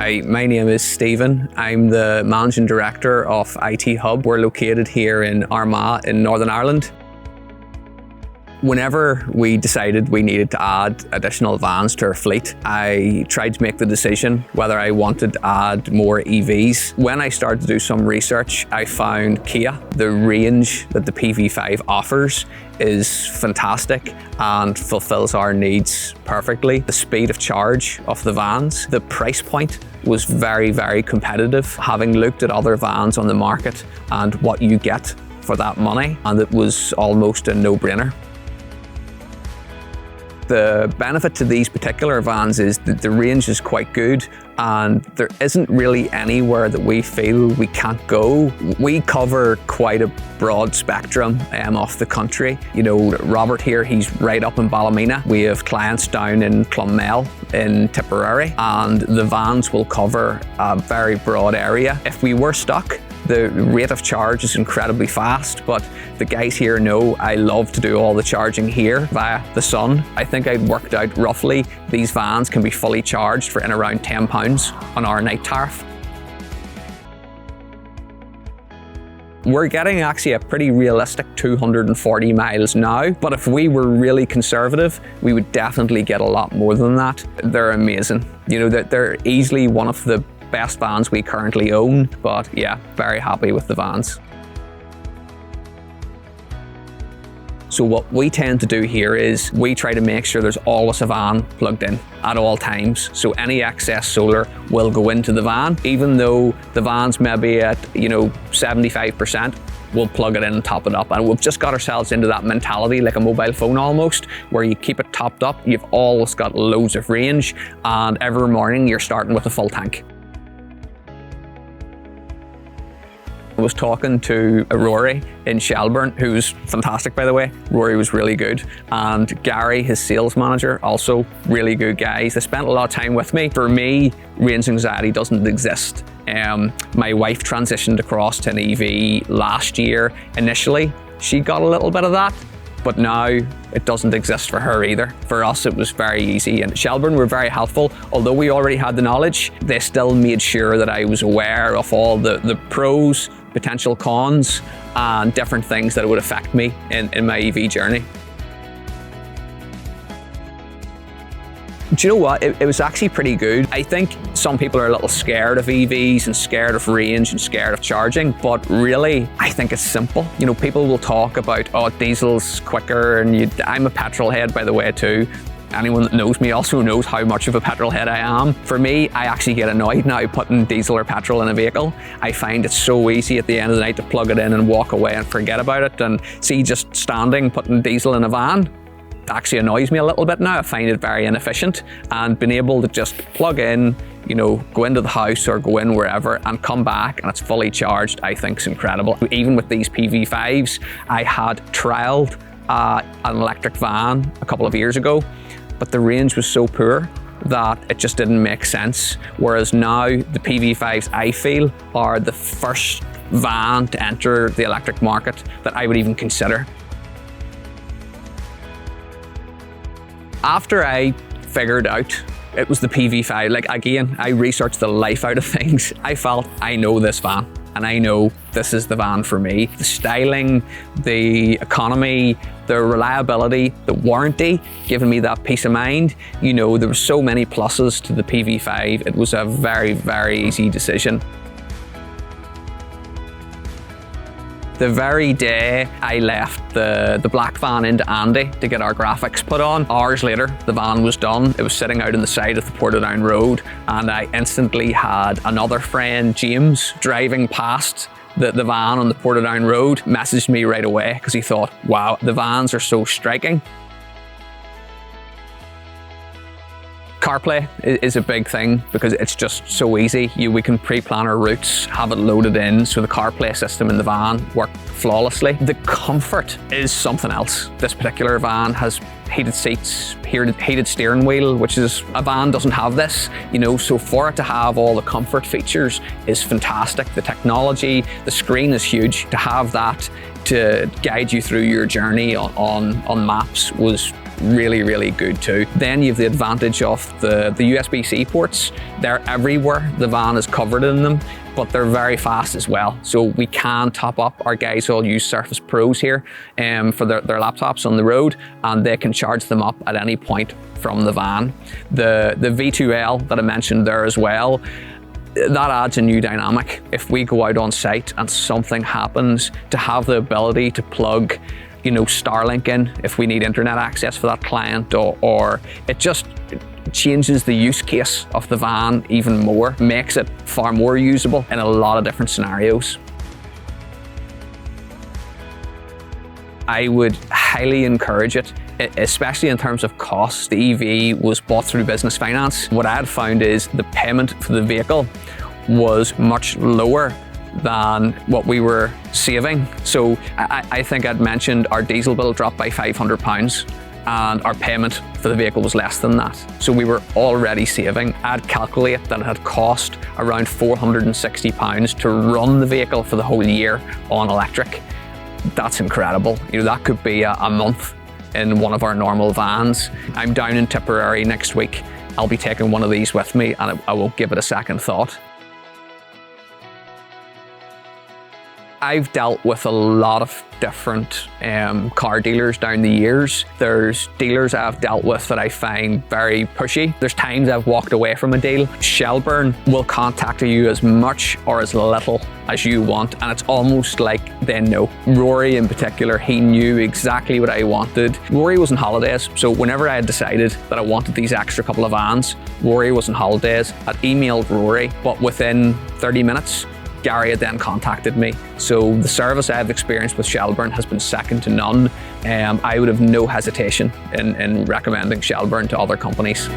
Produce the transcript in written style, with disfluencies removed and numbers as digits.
Hi, my name is Stephen. I'm the Managing Director of IT Hub. We're located here in Armagh in Northern Ireland. Whenever we decided we needed to add additional vans to our fleet, I tried to make the decision whether I wanted to add more EVs. When I started to do some research, I found Kia. The range that the PV5 offers is fantastic and fulfills our needs perfectly. The speed of charge of the vans, the price point was very, very competitive. Having looked at other vans on the market and what you get for that money, and it was almost a no-brainer. The benefit to these particular vans is that the range is quite good and there isn't really anywhere that we feel we can't go. We cover quite a broad spectrum of the country. You know, Robert here, he's right up in Ballymena. We have clients down in Clonmel, in Tipperary, and the vans will cover a very broad area. If we were stuck, the rate of charge is incredibly fast, but the guys here know I love to do all the charging here via the sun. I think I'd worked out roughly these vans can be fully charged for in around £10 on our night tariff. We're getting actually a pretty realistic 240 miles now, but if we were really conservative, we would definitely get a lot more than that. They're amazing. You know, they're easily one of the best vans we currently own, but yeah, very happy with the vans. So what we tend to do here is we try to make sure there's always a van plugged in at all times. So any excess solar will go into the van, even though the van's maybe at 75%. We'll plug it in and top it up. And we've just got ourselves into that mentality, like a mobile phone almost, where you keep it topped up. You've always got loads of range, and every morning you're starting with a full tank. I was talking to Rory in Shelbourne, who's fantastic, by the way. Rory was really good. And Gary, his sales manager, also really good guys. They spent a lot of time with me. For me, range anxiety doesn't exist. My wife transitioned across to an EV last year. Initially, she got a little bit of that, but now it doesn't exist for her either. For us, it was very easy, and Shelbourne were very helpful. Although we already had the knowledge, they still made sure that I was aware of all the pros, potential cons, and different things that would affect me in my EV journey. Do you know what? It was actually pretty good. I think some people are a little scared of EVs and scared of range and scared of charging, but really, I think it's simple. You know, people will talk about, oh, diesel's quicker, and I'm a petrol head, by the way, too. Anyone that knows me also knows how much of a petrol head I am. For me, I actually get annoyed now putting diesel or petrol in a vehicle. I find it so easy at the end of the night to plug it in and walk away and forget about it. And see, just standing, putting diesel in a van, actually annoys me a little bit now. I find it very inefficient, and being able to just plug in, go into the house or go in wherever and come back and it's fully charged, I think is incredible. Even with these PV5s, I had trialed an electric van a couple of years ago, but the range was so poor that it just didn't make sense. Whereas now the PV5s, I feel, are the first van to enter the electric market that I would even consider. After I figured out it was the PV5, like again, I researched the life out of things. I felt, I know this van and I know this is the van for me. The styling, the economy, the reliability, the warranty, giving me that peace of mind. There were so many pluses to the PV5. It was a very, very easy decision. The very day I left the black van into Andy to get our graphics put on, hours later, the van was done. It was sitting out on the side of the Portadown road, and I instantly had another friend, James, driving past the van on the Portadown road, messaged me right away because he thought, wow, the vans are so striking. CarPlay is a big thing because it's just so easy. We can pre-plan our routes, have it loaded in, so the CarPlay system in the van worked flawlessly. The comfort is something else. This particular van has heated seats, heated steering wheel, which is, a van doesn't have this, so for it to have all the comfort features is fantastic. The technology, the screen is huge. To have that to guide you through your journey on maps was really, really good too. Then you have the advantage of the USB-C ports. They're everywhere. The van is covered in them, but they're very fast as well. So we can top up. Our guys who all use Surface Pros here for their laptops on the road, and they can charge them up at any point from the van. The V2L that I mentioned there as well, that adds a new dynamic. If we go out on site and something happens, to have the ability to plug, Starlink in if we need internet access for that client, or it just changes the use case of the van even more, makes it far more usable in a lot of different scenarios. I would highly encourage it, especially in terms of costs. The EV was bought through business finance. What I had found is the payment for the vehicle was much lower than what we were saving. So I think I'd mentioned our diesel bill dropped by £500 and our payment for the vehicle was less than that. So we were already saving. I'd calculate that it had cost around £460 to run the vehicle for the whole year on electric. That's incredible. That could be a month in one of our normal vans. I'm down in Tipperary next week. I'll be taking one of these with me and I won't give it a second thought. I've dealt with a lot of different car dealers down the years. There's dealers I've dealt with that I find very pushy. There's times I've walked away from a deal. Shelbourne will contact you as much or as little as you want, and it's almost like they know. Rory in particular, he knew exactly what I wanted. Rory was on holidays, so whenever I had decided that I wanted these extra couple of vans, Rory was on holidays. I'd emailed Rory, but within 30 minutes, Gary had then contacted me. So the service I've experienced with Shelbourne has been second to none. I would have no hesitation in recommending Shelbourne to other companies.